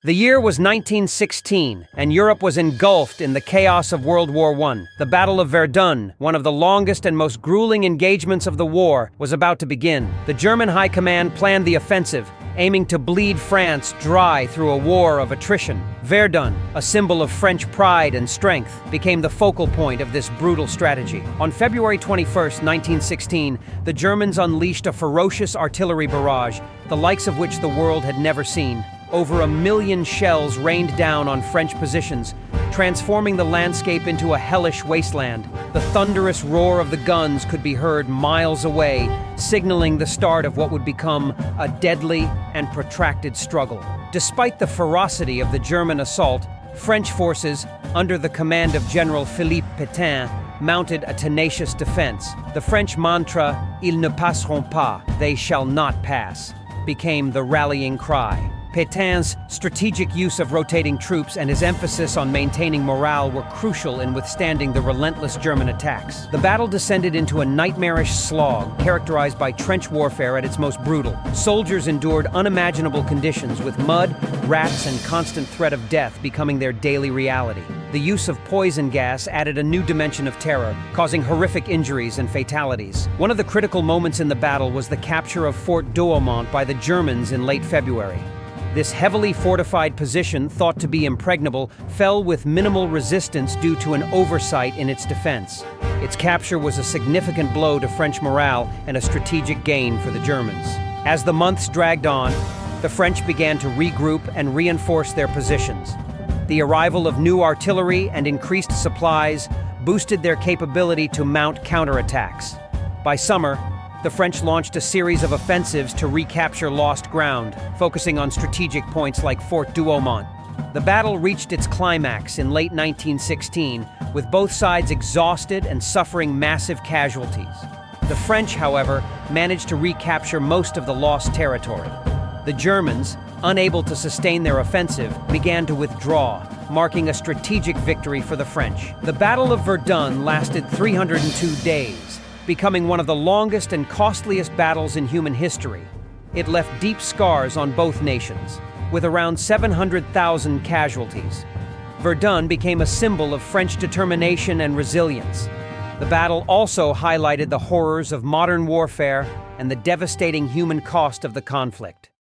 The year was 1916, and Europe was engulfed in the chaos of World War I. The Battle of Verdun, one of the longest and most grueling engagements of the war, was about to begin. The German High Command planned the offensive, aiming to bleed France dry through a war of attrition. Verdun, a symbol of French pride and strength, became the focal point of this brutal strategy. On February 21, 1916, the Germans unleashed a ferocious artillery barrage, the likes of which the world had never seen. Over 1 million shells rained down on French positions, transforming the landscape into a hellish wasteland. The thunderous roar of the guns could be heard miles away, signaling the start of what would become a deadly and protracted struggle. Despite the ferocity of the German assault, French forces, under the command of General Philippe Pétain, mounted a tenacious defense. The French mantra, "Ils ne passeront pas," "they shall not pass," became the rallying cry. Pétain's strategic use of rotating troops and his emphasis on maintaining morale were crucial in withstanding the relentless German attacks. The battle descended into a nightmarish slog, characterized by trench warfare at its most brutal. Soldiers endured unimaginable conditions, with mud, rats, and constant threat of death becoming their daily reality. The use of poison gas added a new dimension of terror, causing horrific injuries and fatalities. One of the critical moments in the battle was the capture of Fort Douaumont by the Germans in late February. This heavily fortified position, thought to be impregnable, fell with minimal resistance due to an oversight in its defense. Its capture was a significant blow to French morale and a strategic gain for the Germans. As the months dragged on, the French began to regroup and reinforce their positions. The arrival of new artillery and increased supplies boosted their capability to mount counterattacks. By summer, the French launched a series of offensives to recapture lost ground, focusing on strategic points like Fort Douaumont. The battle reached its climax in late 1916, with both sides exhausted and suffering massive casualties. The French, however, managed to recapture most of the lost territory. The Germans, unable to sustain their offensive, began to withdraw, marking a strategic victory for the French. The Battle of Verdun lasted 302 days, becoming one of the longest and costliest battles in human history. It left deep scars on both nations, with around 700,000 casualties. Verdun became a symbol of French determination and resilience. The battle also highlighted the horrors of modern warfare and the devastating human cost of the conflict.